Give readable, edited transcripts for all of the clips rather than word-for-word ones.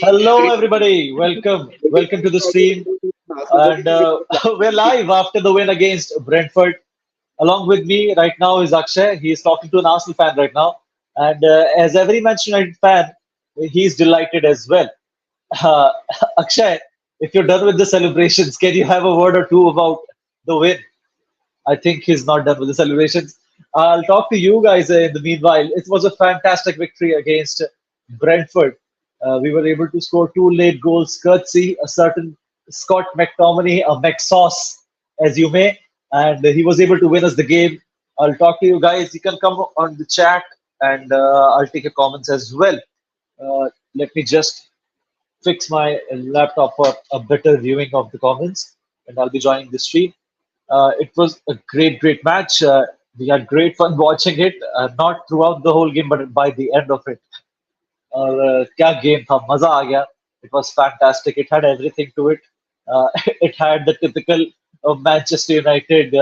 Hello, everybody. Welcome to the stream. And we're live after the win against Brentford. Along with me right now is Akshay. He's talking to an Arsenal fan right now. And as every Manchester United fan, he's delighted as well. Uh, Akshay, if you're done with the celebrations, can you have a word or two about the win? I think he's not done with the celebrations. I'll talk to you guys in the meanwhile. It was a fantastic victory against Brentford. We were able to score two late goals, courtesy a certain Scott McTominay, a McSauce, as you may, and he was able to win us the game. I'll talk to you guys. You can come on the chat, and I'll take your comments as well. Let me just fix my laptop for a better viewing of the comments, and I'll be joining the stream. It was a great match. We had great fun watching it, not throughout the whole game, but by the end of it. और क्या game था मजा आ गया it was fantastic it had everything to it it had the typical Manchester United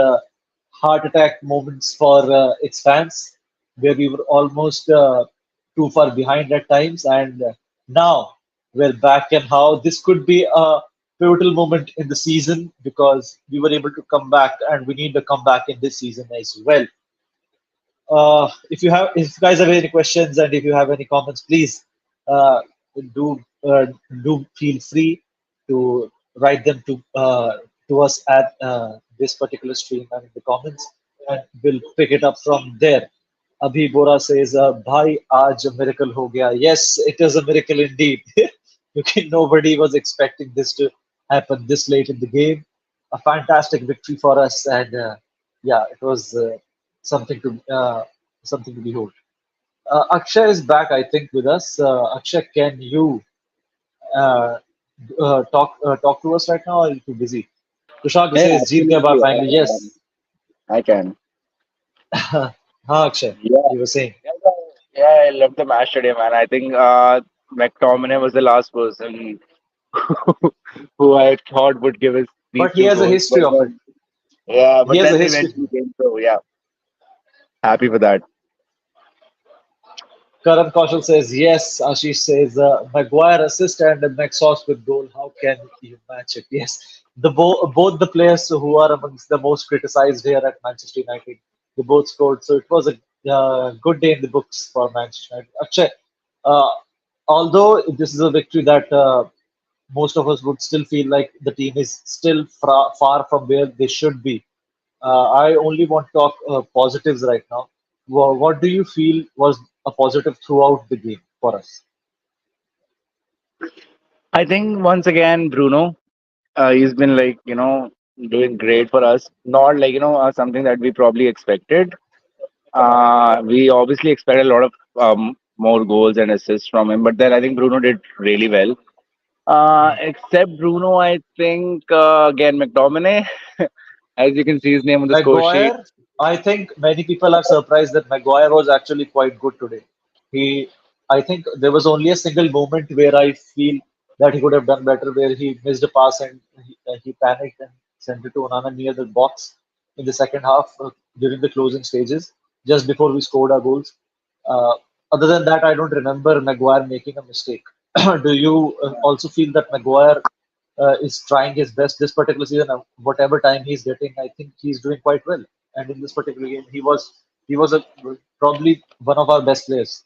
heart attack moments for its fans where we were almost too far behind at times and now we're back and how this could be a pivotal moment in the season because we were able to come back and we need a comeback in this season as well. If you guys have any questions and if you have any comments, please uh, do do feel free to write them to us at this particular stream and in the comments, and we'll pick it up from there. Abhi Bora says, "Bhai, aaj a miracle ho gaya." Yes, it is a miracle indeed. Nobody was expecting this to happen this late in the game. A fantastic victory for us, and yeah, it was something to something to behold. Akshay is back, I think, with us. Akshay, can you uh, talk to us right now? Or are you too busy? Tushar Yeah, says, "Jeet gaya baar absolutely. finally." Yes. I can. हाँ, Akshay, Yeah. you were saying. Yeah, I love the match today, man. I think McTominay was the last person who I thought would give us these But he two has a goals. history of it. He But has a then history. eventually came through. Yeah, happy for that. Karan Kaushal says, yes. Ashish says, Maguire assist and McSauce with goal. How can you match it? Yes. Both the players who are amongst the most criticized here at Manchester United, they both scored. So it was a good day in the books for Manchester United. Akshay, uh, although this is a victory that most of us would still feel like the team is still far from where they should be. I only want to talk positives right now. What do you feel was a positive throughout the game for us? I think once again, Bruno, he's been like doing great for us. Not like something that we probably expected. We obviously expect a lot of more goals and assists from him, but then I think Bruno did really well. Except Bruno, I think again McTominay, as you can see his name on the score sheet. Maguire, I think many people are surprised that Maguire was actually quite good today. He, I think there was only a single moment where I feel that he could have done better, where he missed a pass and he panicked and sent it to Onana near the box in the second half during the closing stages, just before we scored our goals. Uh, Other than that, I don't remember Maguire making a mistake. Do you also feel that Maguire is trying his best this particular season? Whatever time he's getting, I think he's doing quite well. And in this particular game, he was probably one of our best players.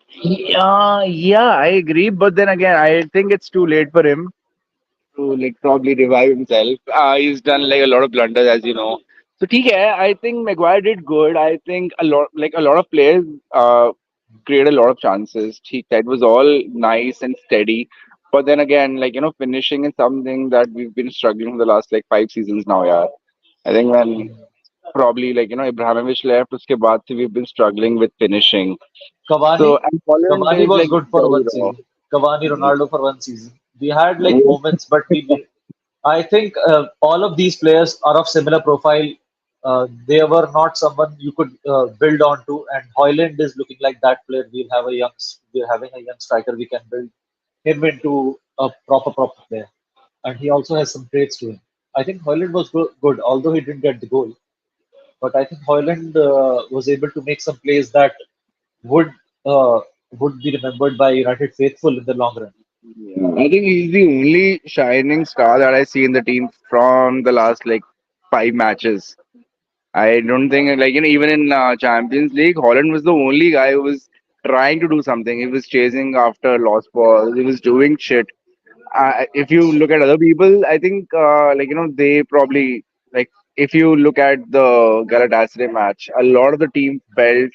Yeah, I agree. But then again, I think it's too late for him to like probably revive himself. He's done like a lot of blunders, as you know. So, hai, I think Maguire did good. I think a lot of players created a lot of chances. It was all nice and steady. But then again, finishing is something that we've been struggling for the last like 5 seasons now. Yeah, I think when probably Ibrahimovic left, uske baad se we've been struggling with finishing. So Cavani, and Holland Cavani is was like good for very one raw. season. Cavani, Ronaldo for one season. We had like moments, but I think all of these players are of similar profile. They were not someone you could build onto, and Hoyland is looking like that player. We're having a young striker. We can build him into a proper player, and he also has some traits to him. I think Hoyland was good, although he didn't get the goal. But I think Hoyland was able to make some plays that would uh, would be remembered by United faithful in the long run. Yeah, I think he's the only shining star that I see in the team from the last like 5 matches. I don't think like even in Champions League, Holland was the only guy who was trying to do something. He was chasing after lost balls. He was doing shit. If you look at other people, I think they probably like if you look at the Galatasaray match, a lot of the team felt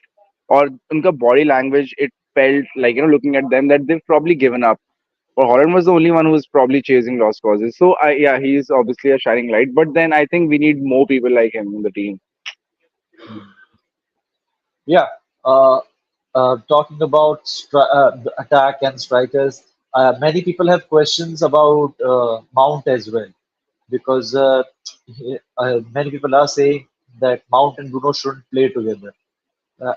or unka body language it felt like looking at them that they've probably given up. But Holland was the only one who was probably chasing lost causes. So yeah, he's obviously a shining light. But then I think we need more people like him in the team. Yeah. Uh, Talking about the attack and strikers, many people have questions about Mount as well because many people are saying that Mount and Bruno shouldn't play together.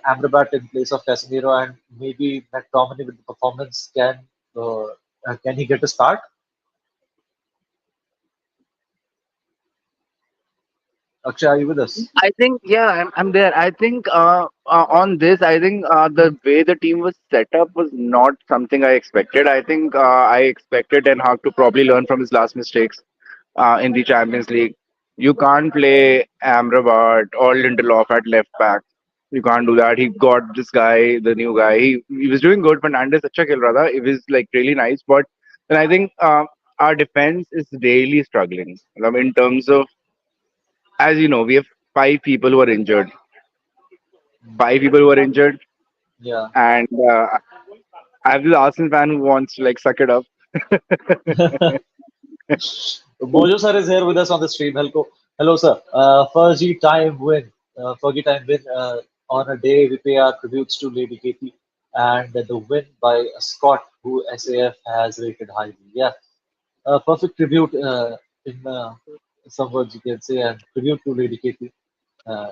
Amrabat in place of Casemiro and maybe McTominay with the performance can he get a start? Akshay, are you with us? I think yeah, I'm there. I think on this, I think the way the team was set up was not something I expected. I think I expected Ten Hag to probably learn from his last mistakes in the Champions League. You can't play Amrabat or Lindelof at left back. You can't do that. He got this guy, the new guy. He was doing good. Fernandes acha khel raha tha. It was like really nice. But then I think our defense is really struggling. In terms of, as you know, we have 5 people who are injured. 5 people who are injured, Yeah. and I'm the Arsenal fan who wants to like suck it up. Mojo sir is here with us on the stream. Hello, sir. Fergie time win. On a day we pay our tributes to Lady Katie, and the win by Scott, who SAF has rated highly. Yeah, perfect tribute in some words you can say, and tribute to Lady Katie.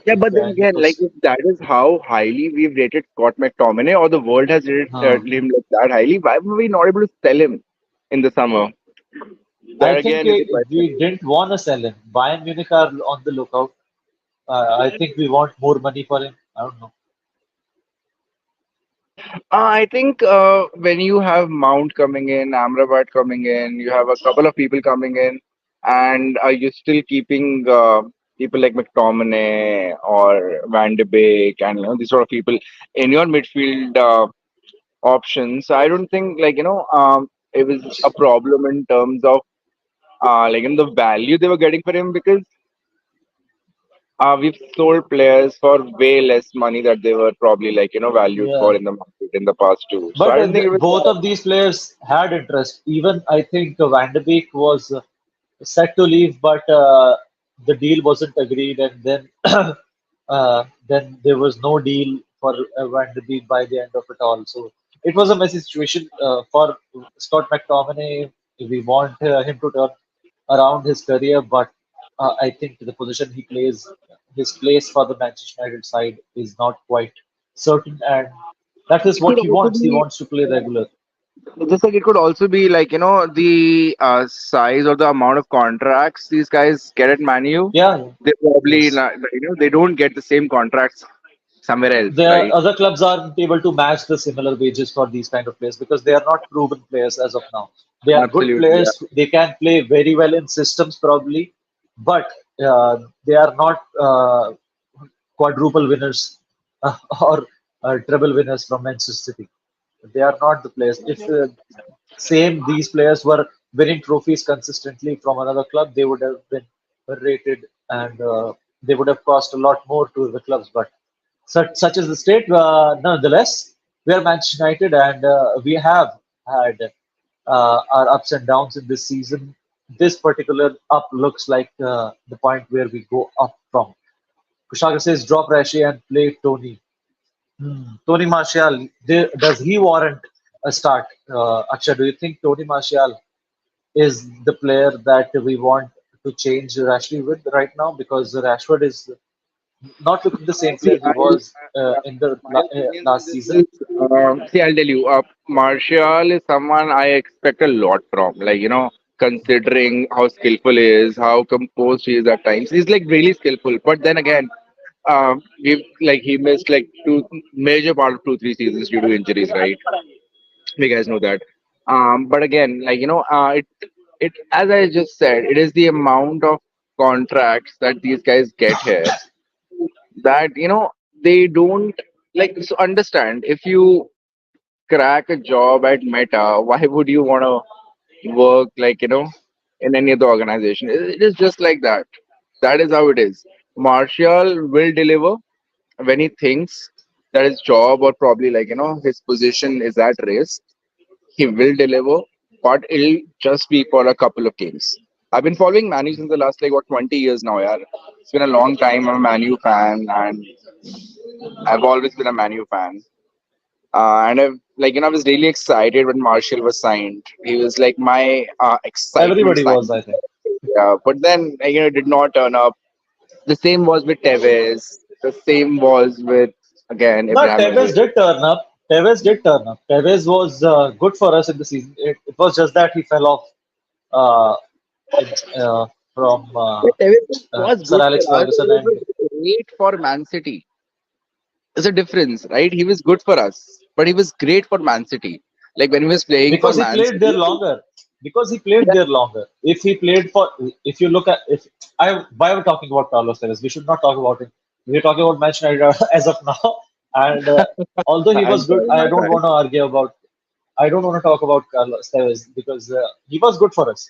Yeah, but then And it again, like was, if that is how highly we've rated Scott McTominay, or the world has rated uh, him like that highly, why were we not able to sell him in the summer? I That think again is a we question. didn't want to sell him. Bayern Munich are on the lookout. I think we want more money for him. I don't know. I think when you have Mount coming in, Amrabat coming in, you have a couple of people coming in, and you're still keeping people like McTominay or Van de Beek and these sort of people in your midfield options. I don't think it was a problem in terms of the value they were getting for him because we've sold players for way less money that they were probably valued Yeah. for in the market in the past too. So But I don't think it was both that. of these players had interest. Even I think Van de Beek was set to leave, but the deal wasn't agreed, and then there was no deal for Van de Beek by the end of it all. So it was a messy situation for Scott McTominay. We want him to turn around his career, but I think the position he plays, his place for the Manchester United side is not quite certain, and that is It could what he also wants. He be wants to play regular. just like it could also be like the size or the amount of contracts these guys get at Manu. Yeah, yeah. They probably Yes. not, they don't get the same contracts somewhere else, The right? other clubs aren't able to match the similar wages for these kind of players because they are not proven players as of now. They are good Absolutely, yeah. players. They can play very well in systems probably, but they are not quadruple winners or treble winners from Manchester City. They are not the players. If same these players were winning trophies consistently from another club, they would have been rated and they would have cost a lot more to the clubs. But such is the state. Nonetheless, we are Manchester United, and we have had our ups and downs in this season. This particular up looks like the point where we go up from. Kushaka says drop Rashi and play Tony. Tony Martial, does he warrant a start? Akshay, do you think Tony Martial is the player that we want to change Rashford with right now? Because Rashford is not looking the same See, player he was in the my opinion on last this season. is, see, I'll tell you, Martial is someone I expect a lot from. Considering how skillful he is, how composed he is at times, he's like really skillful. But then again, he missed like two major part of 2 3 seasons due to injuries, right? You guys know that. But again, it as I just said, it is the amount of contracts that these guys get here that they don't like. So understand, if you crack a job at Meta, why would you want to work in any other organization? It is just like that. That is how it is. Martial will deliver when he thinks that his job or probably his position is at risk. He will deliver, but it'll just be for a couple of games. I've been following Manu since the last 20 years now. Yeah, it's been a long time. I'm a Manu fan, and I've always been a Manu fan. And I was really excited when Marshall was signed. He was like my excitement Everybody was, sign. I think. But then it did not turn up. The same was with Tevez. The same was with again But Tevez Ibrahimovic. did turn up. Tevez did turn up. Tevez was good for us in the season. It was just that he fell off uh, in, from But Tevez was Sir good Alex for us. Ferguson, He and was great for Man City. There's a difference, right? He was good for us, but he was great for Man City. Like when he was playing for because he Man played there City. longer. Because he played Yeah, there longer. If he played for, if you look at, if I, why are we talking about Carlos Tevez? We should not talk about him. We're talking about Manchester United as of now. And although he I'm was good, sorry, I my don't bad. want to argue about. I don't want to talk about Carlos Tevez because he was good for us.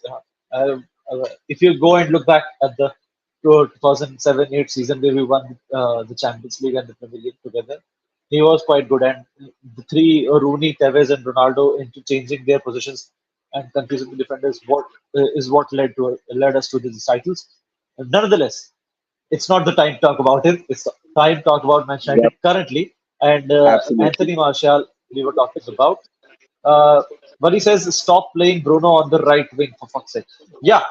If you go and look back at the 2007-8 season where we won the Champions League and the Premier League together, he was quite good. And the three Rooney, Tevez, and Ronaldo interchanging their positions and confusing the defenders, what is what led us to these titles. Nonetheless, it's not the time to talk about him. It's the time to talk about Manchester Yep, United currently. And absolutely. Anthony Martial, we were talking about. Uh, but he says, stop playing Bruno on the right wing for fuck's sake. Yeah,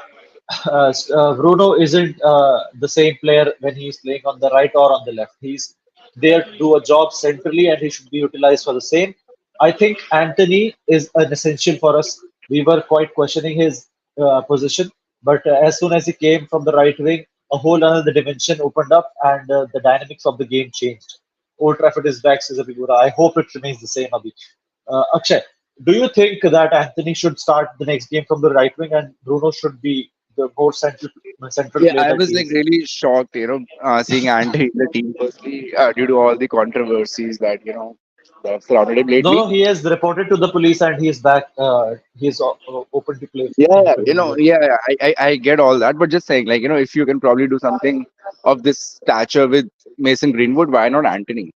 Bruno isn't the same player when he's playing on the right or on the left. He's there to do a job centrally and he should be utilized for the same. I think Anthony is an essential for us. We were quite questioning his position, but as soon as he came from the right wing, a whole other dimension opened up and the dynamics of the game changed. Old Trafford is back, says Abhigura. I hope it remains the same, Abhi. Akshay, do you think that Anthony should start the next game from the right wing and Bruno should be the more central Yeah, player I that was he like is? really shocked, seeing Ante in the team firstly, due to all the controversies that surrounded him No, lately. no, he has reported to the police and he is back. He is open to play Yeah, in the yeah, Premier League. yeah, I get all that, but just saying, if you can probably do something of this stature with Mason Greenwood, why not Anthony?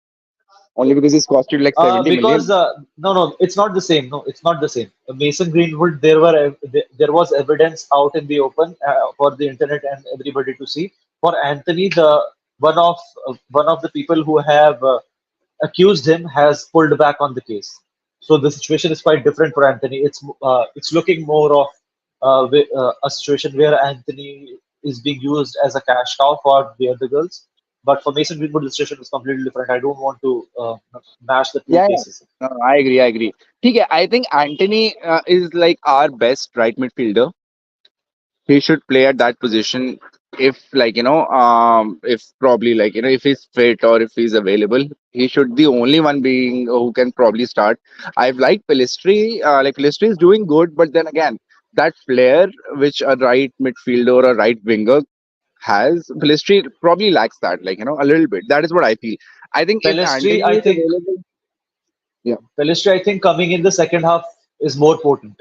Only because it's costed like 70 Because million. no, no, it's not the same. No, it's not the same. Mason Greenwood, there was evidence out in the open for the internet and everybody to see. For Anthony, the one of the people who have accused him has pulled back on the case. So the situation is quite different for Anthony. It's looking more of a situation where Anthony is being used as a cash cow for the other girls. But for Mason Greenwood, the situation is completely different. I don't want to mash the two Yeah, yeah. cases. No, no, I agree, I agree. Okay, I think Anthony is like our best right midfielder. He should play at that position if if probably if he's fit or if he's available. He should the only one being who can probably start. I've liked Pelistri. Pelistri is doing good, but then again, that flair which a right midfielder or a right winger has, Pelistri probably lacks that, a little bit. That is what I feel. I think if Pelistri, Anthony I is think available, yeah, Pelistri, I think coming in the second half is more potent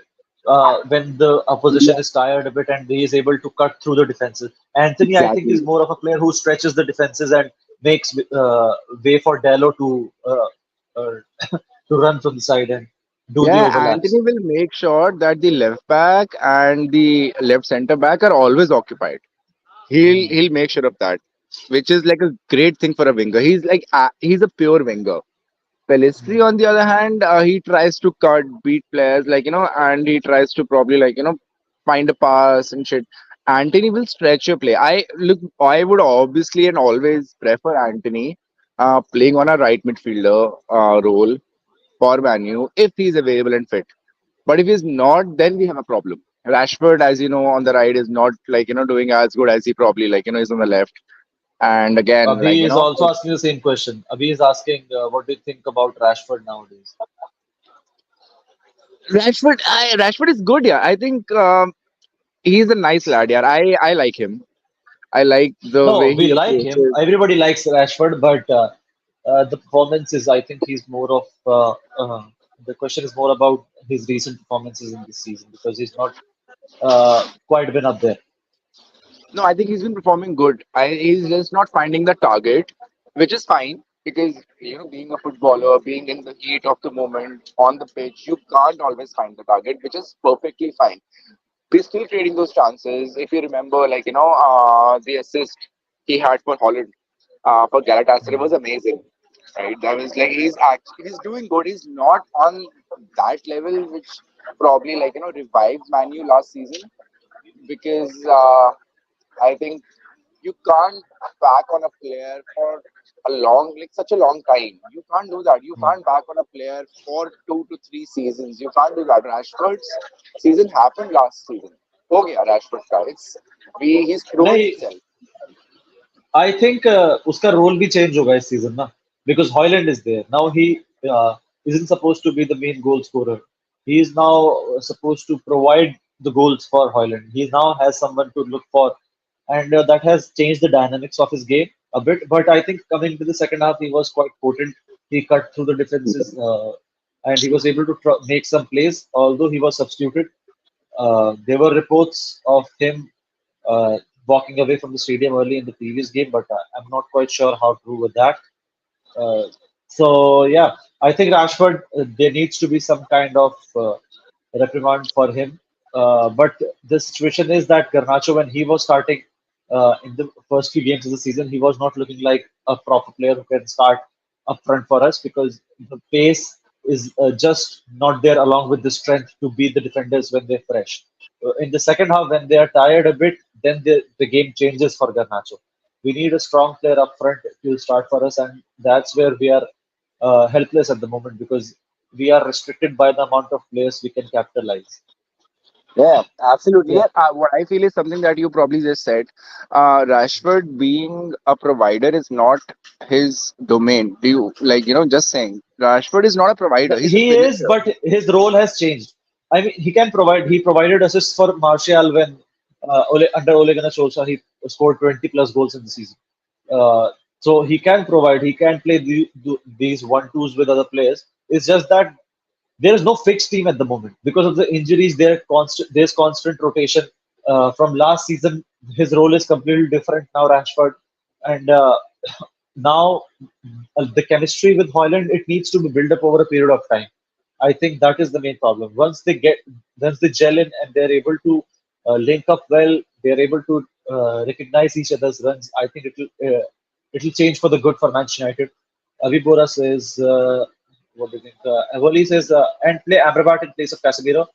when the opposition yeah, is tired a bit and he is able to cut through the defenses. Anthony, I think, is exactly. more of a player who stretches the defenses and makes way for Dallo uh, to run from the side and do the Yeah, overlaps. Anthony will make sure that the left back and the left center back are always occupied. He'll Hmm. he'll make sure of that, which is like a great thing for a winger. He's a pure winger. Pelistri, on the other hand, he tries to cut, beat players, and he tries to probably find a pass and shit. Anthony will stretch your play. I would obviously and always prefer Anthony playing on a right midfielder role for Manu if he's available and fit. But if he's not, then we have a problem. Rashford, as you know, on the right is not doing as good as he probably is on the left. And again, Abhi is also asking the same question. Abhi is asking, what do you think about Rashford nowadays? Rashford is good. Yeah, I think he's a nice lad. Yeah, I like him. I like the No, way we he like him. approaches. Everybody likes Rashford, but the performance is, I think he's more of the question is more about his recent performances in this season because he's not quite been up there. No, I think he's been performing good. He's just not finding the target, which is fine because being a footballer, being in the heat of the moment on the pitch, you can't always find the target, which is perfectly fine. We're still creating those chances. If you remember, the assist he had for Holland, for Galatasaray was amazing, right? That was like he's doing good. He's not on that level, which probably revived Manu last season because I think you can't back on a player for such a long time. You can't do that. You can't back on a player for 2 to 3 seasons. You can't do that. Rashford's season happened last season. हो गया Rashford का. He's proven नहीं, himself. I think उसका role भी change होगा इस season ना because Hoyland is there now. He isn't supposed to be the main goal scorer. He is now supposed to provide the goals for Hoyland. He now has someone to look for, and that has changed the dynamics of his game a bit. But I think coming to the second half, he was quite potent. He cut through the defenses and he was able to make some plays, although he was substituted. There were reports of him uh, walking away from the stadium early in the previous game, but I'm not quite sure how true with that. Uh, so yeah, I think Rashford, there needs to be some kind of reprimand for him. But the situation is that Garnacho, when he was starting in the first few games of the season, he was not looking like a proper player who can start up front for us because the pace is just not there along with the strength to beat the defenders when they're fresh. In the second half, when they are tired a bit, then the game changes for Garnacho. We need a strong player up front to start for us, and that's where we are helpless at the moment because we are restricted by the amount of players we can capitalize. Yeah, absolutely. Yeah, Yeah, what I feel is something that you probably just said. Rashford being a provider is not his domain. Do you just saying Rashford is not a provider, he's a he is, finisher. but his role has changed. I mean, he can provide. He provided assists for Martial when under Ole Gunnar Solskjaer he scored 20 plus goals in the season. So he can provide. He can play these one twos with other players. It's just that there is no fixed team at the moment because of the injuries. There's constant rotation. From last season, his role is completely different now. Rashford, and now the chemistry with Hoyland, it needs to be built up over a period of time. I think that is the main problem. Once they gel in and they're able to link up well, they're able to recognize each other's runs. I think it'll change for the good for Manchester United. Avi Bora says, what do you think? Evoli says, and play Amrabat in place of Casemiro.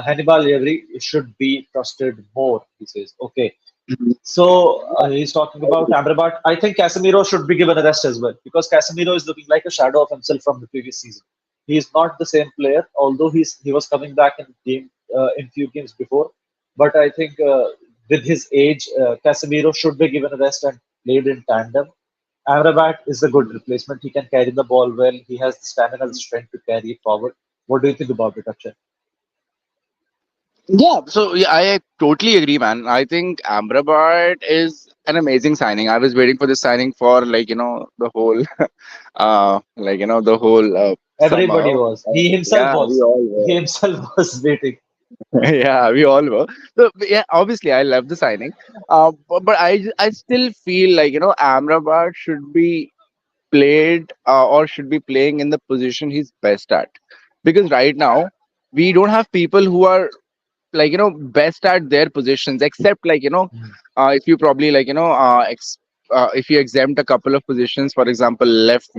Hannibal Every should be trusted more, he says. Okay. Mhm. So he's talking about Amrabat. I think Casemiro should be given a rest as well because Casemiro is looking like a shadow of himself from the previous season. He is not the same player, although he was coming back in few games before. But I think with his age, Casemiro should be given a rest and played in tandem. Amrabat is a good replacement. He can carry the ball well. He has the stamina, the strength to carry it forward. What do you think about it, Akshay? Yeah, so yeah, I totally agree, man. I think Amrabat is an amazing signing. I was waiting for this signing for the whole, the whole Everybody summer. was. He himself Yeah, we was. all He were. himself was waiting. Yeah, we all were. So yeah, obviously, I love the signing. But I still feel like Amrabat should be played or should be playing in the position he's best at, because right now we don't have people who are best at their positions, except if you probably if you exempt a couple of positions, for example left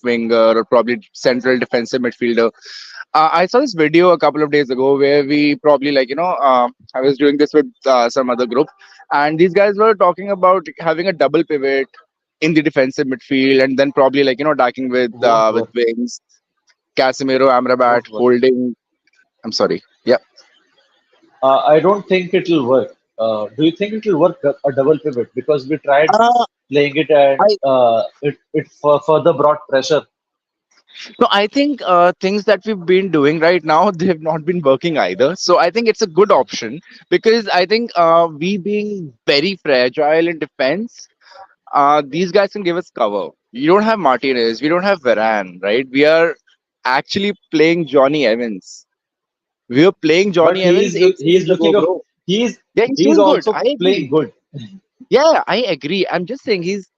winger or probably central defensive midfielder. I saw this video a couple of days ago where we probably I was doing this with some other group, and these guys were talking about having a double pivot in the defensive midfield, and then probably attacking Won't with work. wings, Casemiro, Amrabat Won't work. holding. I'm sorry. Yeah. I don't think it'll work. Do you think it will work a double pivot? Because we tried Uh, playing it and I it further brought pressure. No, I think things that we've been doing right now, they have not been working either. So I think it's a good option because I think we being very fragile in defense, these guys can give us cover. You don't have Martinez, we don't have Varane, right? We are actually playing Johnny Evans. We were playing But Johnny Evans eight he is seasons ago, looking up. bro. He's Yeah, he's he's doing good. also I playing agree. good. Yeah, I agree. I'm just saying he's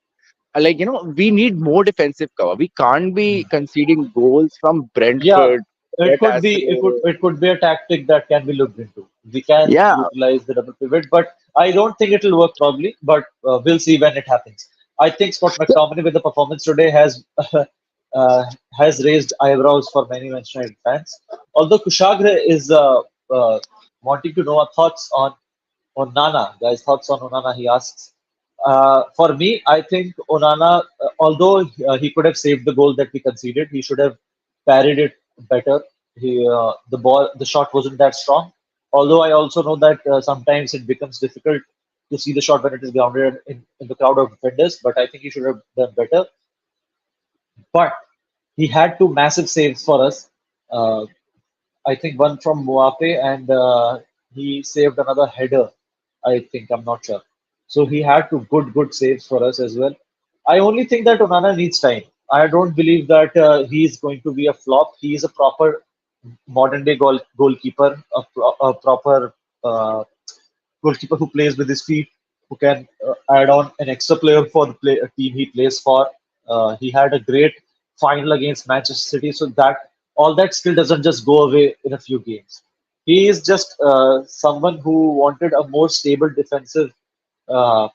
like, we need more defensive cover. We can't be conceding goals from Yeah, Brentford. it could be a tactic that can be looked into. We can Yeah, utilize the double pivot, but I don't think it will work probably. But we'll see when it happens. I think Scott yeah, McTominay with the performance today uh, has raised eyebrows for many Manchester United fans. Although Kushagra is wanting to know our thoughts on Onana, guys, thoughts on Onana, he asks. For me, I think Onana, although he could have saved the goal that we conceded, he should have parried it better. The shot wasn't that strong. Although I also know that sometimes it becomes difficult to see the shot when it is grounded in the crowd of defenders, but I think he should have done better. But he had two massive saves for us. Uh, I think one from Muape and he saved another header. I think I'm not sure. So he had two good saves for us as well. I only think that Onana needs time. I don't believe that he is going to be a flop. He is a proper modern day goalkeeper, a proper goalkeeper who plays with his feet, who can add on an extra player for the team he plays for. He had a great final against Manchester City, so that all that skill doesn't just go away in a few games. He is just someone who wanted a more stable uh,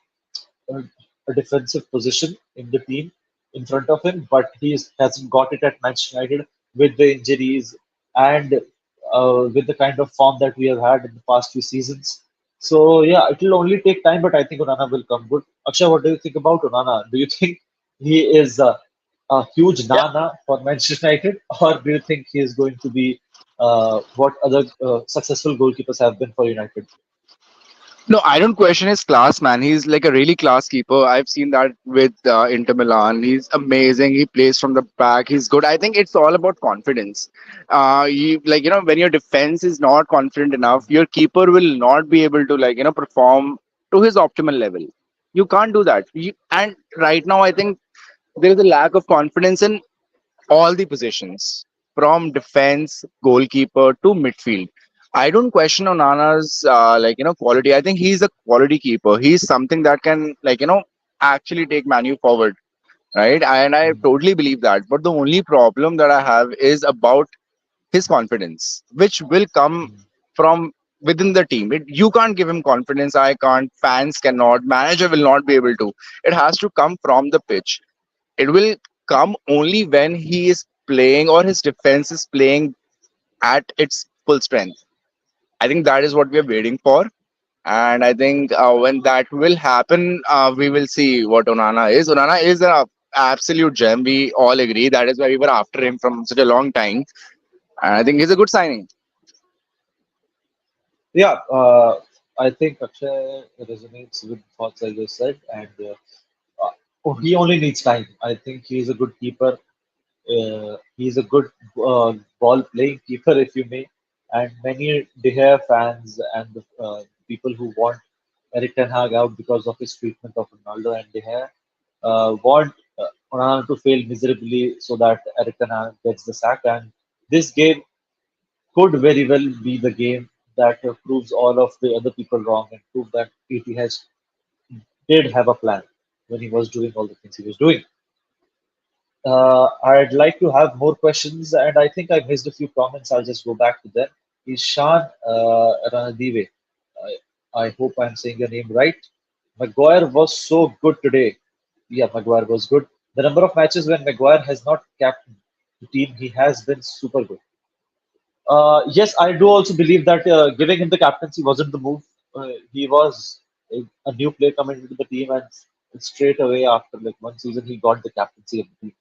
a defensive position in the team in front of him, but hasn't got it at Manchester United with the injuries and with the kind of form that we have had in the past few seasons. So yeah, it will only take time, but I think Onana will come good. Akshay, what do you think about Onana? Do you think he is a huge yeah. nana for Manchester United, or do you think he is going to be what other successful goalkeepers have been for United? No, I don't question his class, man. He's like a really class keeper. I've seen that with Inter Milan. He's amazing. He plays from the back. He's good. I think it's all about confidence. When your defense is not confident enough, your keeper will not be able to perform to his optimal level. You can't do that. And right now, I think there is a lack of confidence in all the positions from defense, goalkeeper to midfield. I don't question Onana's quality. I think he's a quality keeper. He's something that can actually take Manu forward, right? And I totally believe that. But the only problem that I have is about his confidence, which will come from within the team. You can't give him confidence. I can't. Fans cannot. Manager will not be able to. It has to come from the pitch. It will come only when he is playing or his defense is playing at its full strength. I think that is what we are waiting for. And I think when that will happen, we will see what Onana is. Onana is an absolute gem. We all agree. That is why we were after him from such a long time. And I think he's a good signing. Yeah, I think Akshay resonates with thoughts I just said, and he only needs time. I think he's a good keeper. He's a good ball playing keeper, if you may. And many De Gea fans and the people who want Erik Ten Hag out because of his treatment of Ronaldo and De Gea want Onana to fail miserably so that Erik Ten Hag gets the sack. And this game could very well be the game that proves all of the other people wrong and prove that ETH did have a plan when he was doing all the things he was doing. I'd like to have more questions, and I think I missed a few comments. I'll just go back to them. Ishan Ranadive. I hope I'm saying your name right. Maguire was so good today. Yeah, Maguire was good. The number of matches when Maguire has not captained the team, he has been super good. Yes, I do also believe that giving him the captaincy wasn't the move. He was a new player coming into the team, and straight away after like one season, he got the captaincy of the team.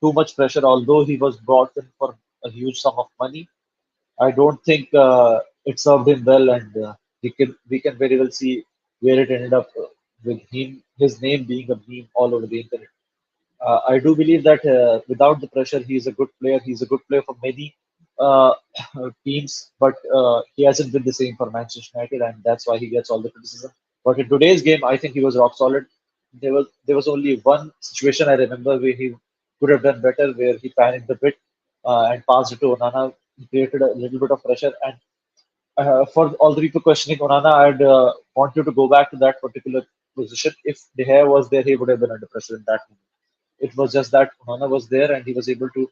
Too much pressure, although he was brought in for a huge sum of money. I don't think it served him well, and We can very well see where it ended up with his name being a meme all over the internet. I do believe that without the pressure, he is a good player. He's a good player for many uh, teams, but he hasn't been the same for Manchester United, and that's why he gets all the criticism. But in today's game, I think he was rock solid. There was only one situation I remember where he could have done better, where he panicked a bit and passed it to Onana. He created a little bit of pressure, and for all the people questioning Onana, I'd want you to go back to that particular position. If De Gea was there, he would have been under pressure in that moment. It was just that Onana was there and he was able to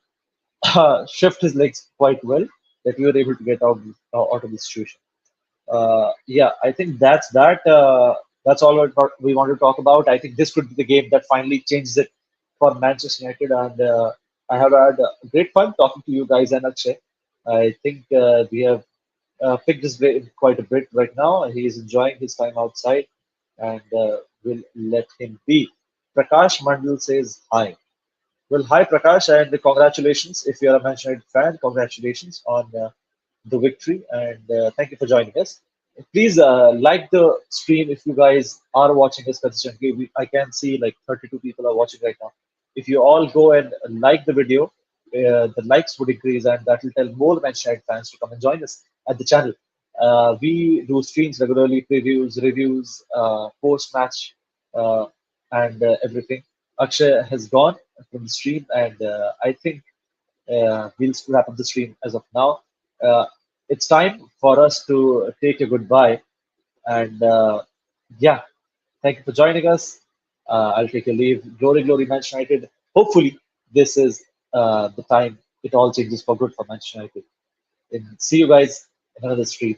shift his legs quite well that we were able to get out of the situation. Yeah, I think that's that. That's all we want to talk about. I think this could be the game that finally changes it for Manchester United, and I have had great fun talking to you guys and Akshay. I think we have picked his brain quite a bit right now. He is enjoying his time outside, and we'll let him be. Prakash Mandal says hi. Well, hi Prakash, and congratulations. If you're a Manchester United fan, congratulations on the victory, and thank you for joining us. Please like the stream if you guys are watching us consistently. I can see like 32 people are watching right now. If you all go and like the video, the likes would increase, and that will tell more Manchester United fans to come and join us at the channel. We do streams regularly, previews, reviews, post-match, and everything. Akshay has gone from the stream, and I think we'll wrap up the stream as of now. Uh, it's time for us to take a goodbye, and yeah, thank you for joining us. I'll take a leave. Glory, glory, Manchester United. Hopefully, this is the time it all changes for good for Manchester United. And see you guys in another stream.